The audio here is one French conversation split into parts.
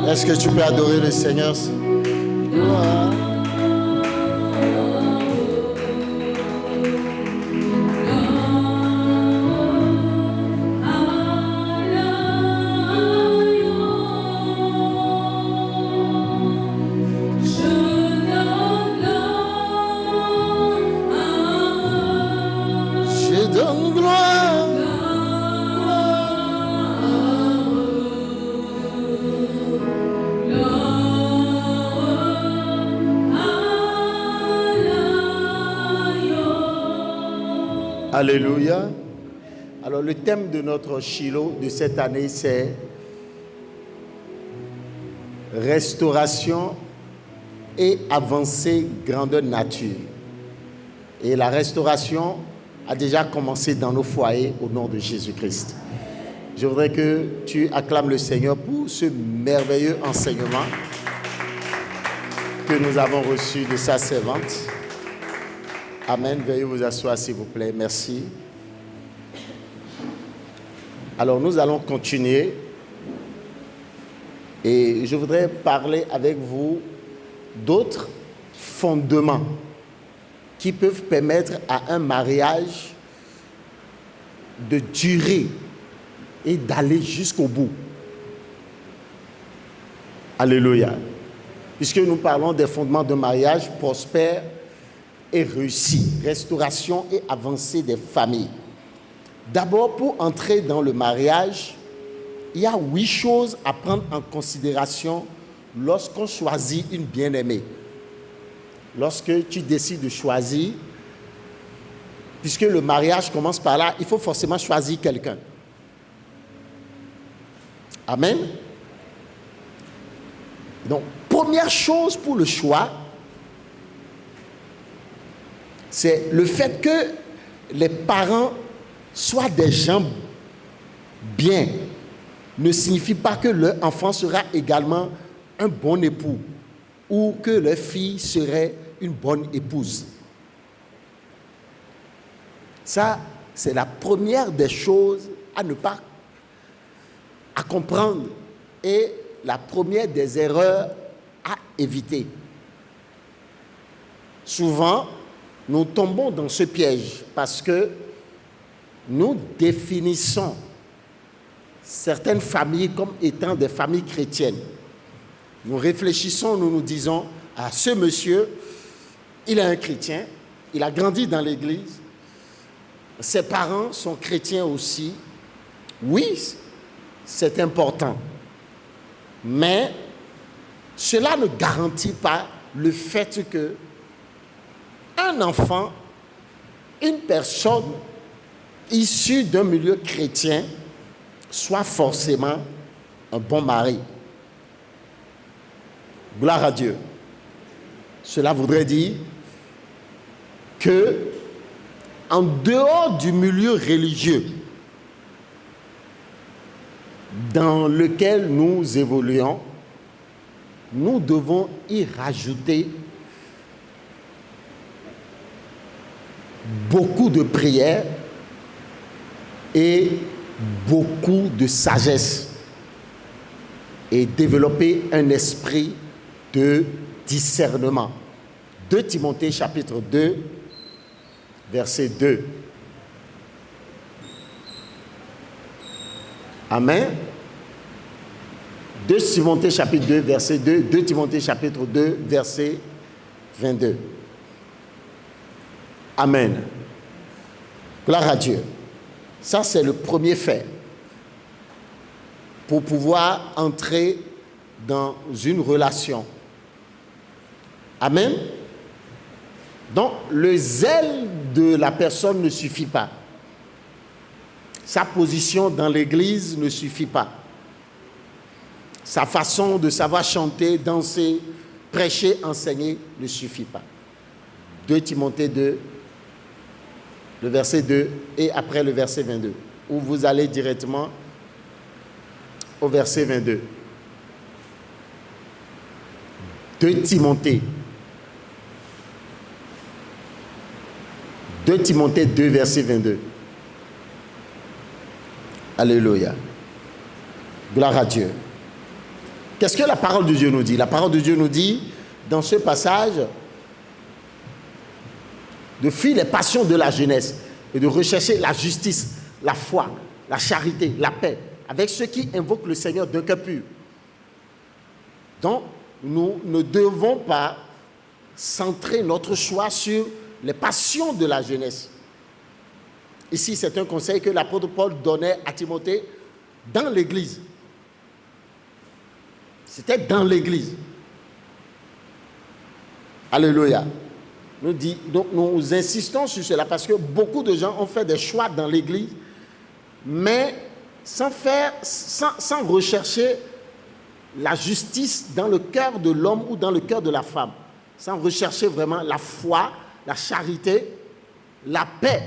Est-ce que tu peux adorer le Seigneur? Gloire. Alléluia. Alors le thème de notre Shiloh de cette année, c'est restauration et avancée grandeur nature. Et la restauration a déjà commencé dans nos foyers au nom de Jésus-Christ. Je voudrais que tu acclames le Seigneur pour ce merveilleux enseignement que nous avons reçu de sa servante. Amen. Veuillez vous asseoir, s'il vous plaît. Merci. Alors, nous allons continuer. Et je voudrais parler avec vous d'autres fondements qui peuvent permettre à un mariage de durer et d'aller jusqu'au bout. Alléluia. Puisque nous parlons des fondements de mariage prospère et réussi, restauration et avancée des familles. D'abord, pour entrer dans le mariage, il y a 8 choses à prendre en considération lorsqu'on choisit une bien-aimée. Lorsque tu décides de choisir, puisque le mariage commence par là, il faut forcément choisir quelqu'un. Amen. Donc, première chose pour le choix, c'est le fait que les parents soient des gens bien ne signifie pas que leur enfant sera également un bon époux ou que leur fille serait une bonne épouse. Ça, c'est la première des choses à ne pas à comprendre et la première des erreurs à éviter. Souvent, nous tombons dans ce piège parce que nous définissons certaines familles comme étant des familles chrétiennes. Nous réfléchissons, nous nous disons, ah, ce monsieur, il est un chrétien, il a grandi dans l'église, ses parents sont chrétiens aussi. Oui, c'est important, mais cela ne garantit pas le fait que un enfant, une personne issue d'un milieu chrétien soit forcément un bon mari. Gloire à Dieu. Cela voudrait dire que en dehors du milieu religieux dans lequel nous évoluons, nous devons y rajouter beaucoup de prières et beaucoup de sagesse et développer un esprit de discernement. 2 Timothée chapitre 2, verset 2. Amen. 2 Timothée chapitre 2, verset 2. 2 Timothée chapitre 2, verset 22. Amen. Gloire à Dieu. Ça, c'est le premier fait pour pouvoir entrer dans une relation. Amen. Donc, le zèle de la personne ne suffit pas. Sa position dans l'église ne suffit pas. Sa façon de savoir chanter, danser, prêcher, enseigner ne suffit pas. 2 Timothée 2, le verset 2 et après le verset 22, où vous allez directement au verset 22. 2 Timothée. 2 Timothée 2, verset 22. Alléluia. Gloire à Dieu. Qu'est-ce que la parole de Dieu nous dit? La parole de Dieu nous dit, dans ce passage, de fuir les passions de la jeunesse et de rechercher la justice, la foi, la charité, la paix, avec ceux qui invoquent le Seigneur d'un cœur pur. Donc, nous ne devons pas centrer notre choix sur les passions de la jeunesse. Ici, c'est un conseil que l'apôtre Paul donnait à Timothée dans l'Église. C'était dans l'Église. Alléluia. Donc nous insistons sur cela parce que beaucoup de gens ont fait des choix dans l'Église, mais sans rechercher la justice dans le cœur de l'homme ou dans le cœur de la femme, sans rechercher vraiment la foi, la charité, la paix,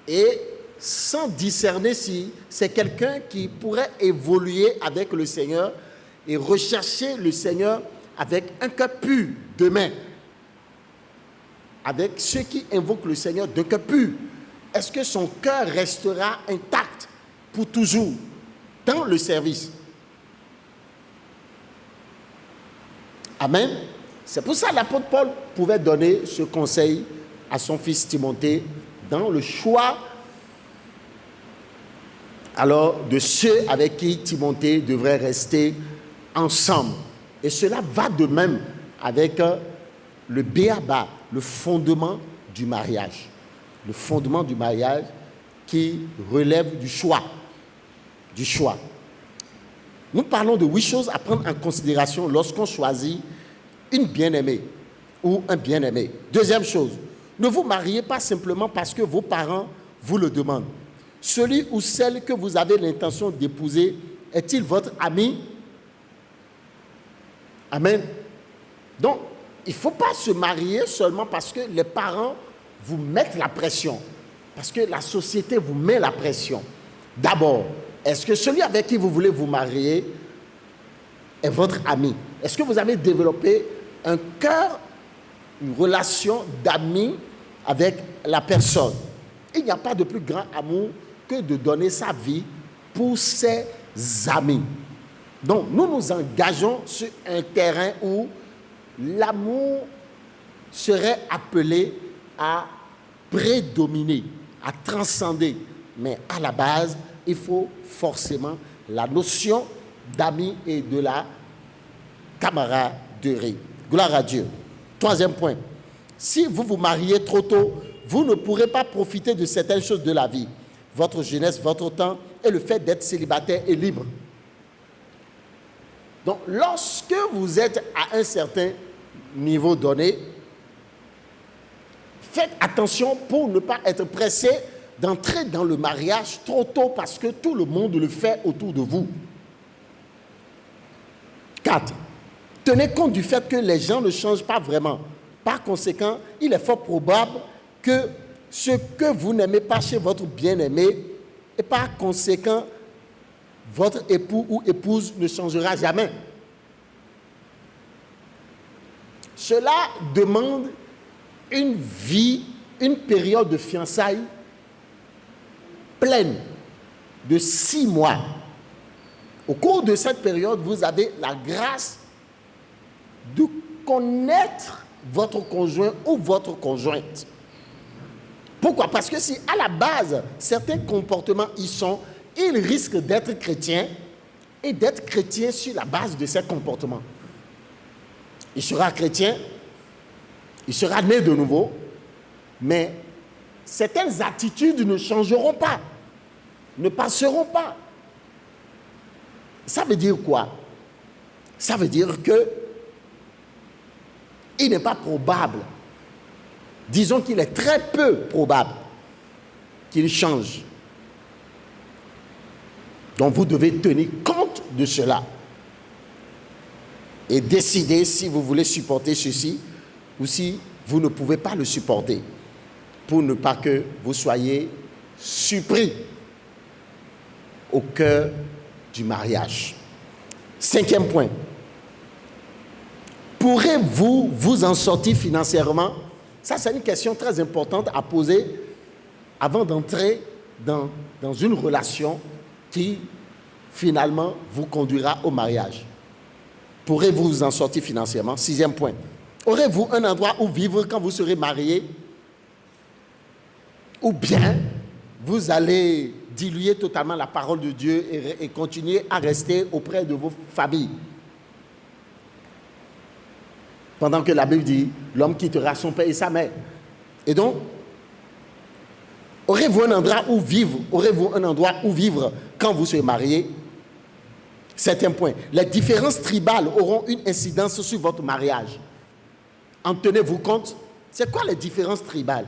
et sans discerner si c'est quelqu'un qui pourrait évoluer avec le Seigneur et rechercher le Seigneur avec un cœur pur demain, avec ceux qui invoquent le Seigneur d'un cœur pur. Est-ce que son cœur restera intact pour toujours dans le service? Amen. C'est pour ça que l'apôtre Paul pouvait donner ce conseil à son fils Timothée dans le choix alors de ceux avec qui Timothée devrait rester ensemble. Et cela va de même avec le béaba, le fondement du mariage. Le fondement du mariage qui relève du choix. Du choix. Nous parlons de 8 choses à prendre en considération lorsqu'on choisit une bien-aimée ou un bien-aimé. Deuxième chose, ne vous mariez pas simplement parce que vos parents vous le demandent. Celui ou celle que vous avez l'intention d'épouser est-il votre ami? Amen. Donc, il ne faut pas se marier seulement parce que les parents vous mettent la pression, parce que la société vous met la pression. D'abord, est-ce que celui avec qui vous voulez vous marier est votre ami? Est-ce que vous avez développé un cœur, une relation d'amis avec la personne? Il n'y a pas de plus grand amour que de donner sa vie pour ses amis. Donc, nous nous engageons sur un terrain où l'amour serait appelé à prédominer, à transcender. Mais à la base, il faut forcément la notion d'ami et de la camaraderie. Gloire à Dieu. Troisième point. Si vous vous mariez trop tôt, vous ne pourrez pas profiter de certaines choses de la vie. Votre jeunesse, votre temps et le fait d'être célibataire et libre. Donc, lorsque vous êtes à un certain niveau donné, faites attention pour ne pas être pressé d'entrer dans le mariage trop tôt parce que tout le monde le fait autour de vous. 4. Tenez compte du fait que les gens ne changent pas vraiment. Par conséquent, il est fort probable que ce que vous n'aimez pas chez votre bien-aimé, et par conséquent, votre époux ou épouse ne changera jamais. Cela demande une vie, une période de fiançailles pleine de 6 mois. Au cours de cette période, vous avez la grâce de connaître votre conjoint ou votre conjointe. Pourquoi? Parce que si à la base, certains comportements y sont, ils risquent d'être chrétiens et d'être chrétiens sur la base de ces comportements. Il sera chrétien, il sera né de nouveau, mais certaines attitudes ne changeront pas, ne passeront pas. Ça veut dire quoi? Ça veut dire que il n'est pas probable, disons qu'il est très peu probable qu'il change. Donc vous devez tenir compte de cela et décider si vous voulez supporter ceci ou si vous ne pouvez pas le supporter, pour ne pas que vous soyez surpris au cœur du mariage. 5e point. Pourrez-vous vous en sortir financièrement? Ça, c'est une question très importante à poser avant d'entrer dans une relation qui finalement vous conduira au mariage. Pourrez-vous vous en sortir financièrement? 6e point. Aurez-vous un endroit où vivre quand vous serez marié? Ou bien vous allez diluer totalement la parole de Dieu et continuer à rester auprès de vos familles? Pendant que la Bible dit, l'homme quittera son père et sa mère. Et donc, aurez-vous un endroit où vivre? Aurez-vous un endroit où vivre quand vous serez marié? 7e point. Les différences tribales auront une incidence sur votre mariage. En tenez-vous compte? C'est quoi les différences tribales?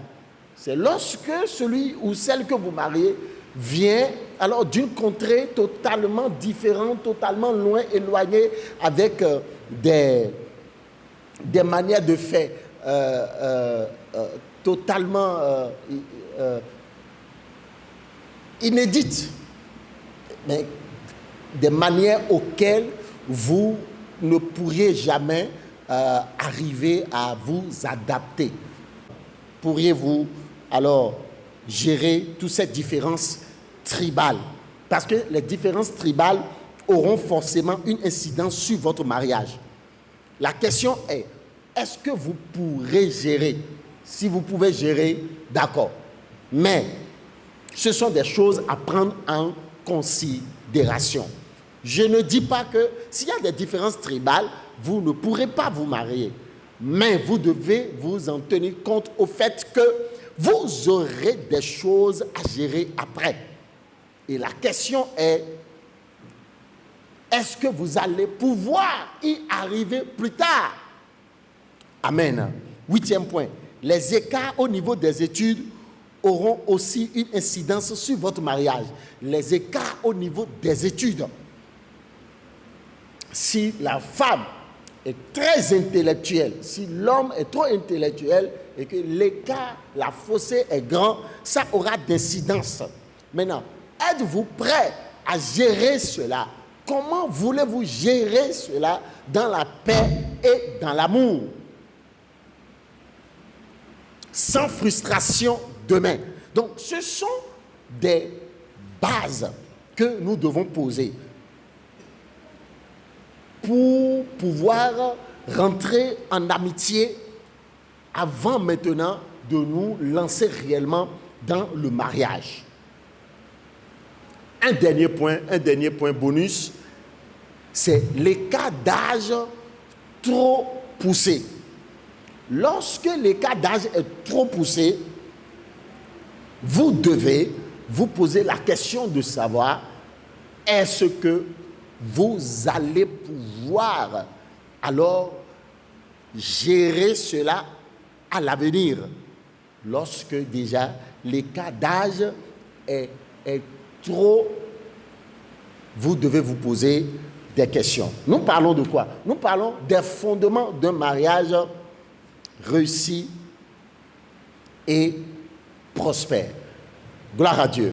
C'est lorsque celui ou celle que vous mariez vient alors d'une contrée totalement différente, totalement loin, éloignée, avec des manières de faire totalement inédites, mais des manières auxquelles vous ne pourriez jamais arriver à vous adapter. Pourriez-vous alors gérer toutes ces différences tribales? Parce que les différences tribales auront forcément une incidence sur votre mariage. La question est, est-ce que vous pourrez gérer? Si vous pouvez gérer, d'accord. Mais ce sont des choses à prendre en considération. Je ne dis pas que s'il y a des différences tribales, vous ne pourrez pas vous marier. Mais vous devez vous en tenir compte au fait que vous aurez des choses à gérer après. Et la question est, est-ce que vous allez pouvoir y arriver plus tard? Amen. 8e point. Les écarts au niveau des études auront aussi une incidence sur votre mariage. Les écarts au niveau des études. Si la femme est très intellectuelle, si l'homme est trop intellectuel et que l'écart, la fossé est grand, ça aura d'incidence. Maintenant, êtes-vous prêt à gérer cela? Comment voulez-vous gérer cela dans la paix et dans l'amour? Sans frustration demain. Donc, ce sont des bases que nous devons poser pour pouvoir rentrer en amitié avant maintenant de nous lancer réellement dans le mariage. Un dernier point bonus, c'est l'écart d'âge trop poussé. Lorsque l'écart d'âge est trop poussé, vous devez vous poser la question de savoir, est-ce que vous allez pouvoir alors gérer cela à l'avenir, lorsque déjà l'écart d'âge est trop, vous devez vous poser des questions. Nous parlons de quoi? Nous parlons des fondements d'un mariage réussi et prospère. Gloire à Dieu.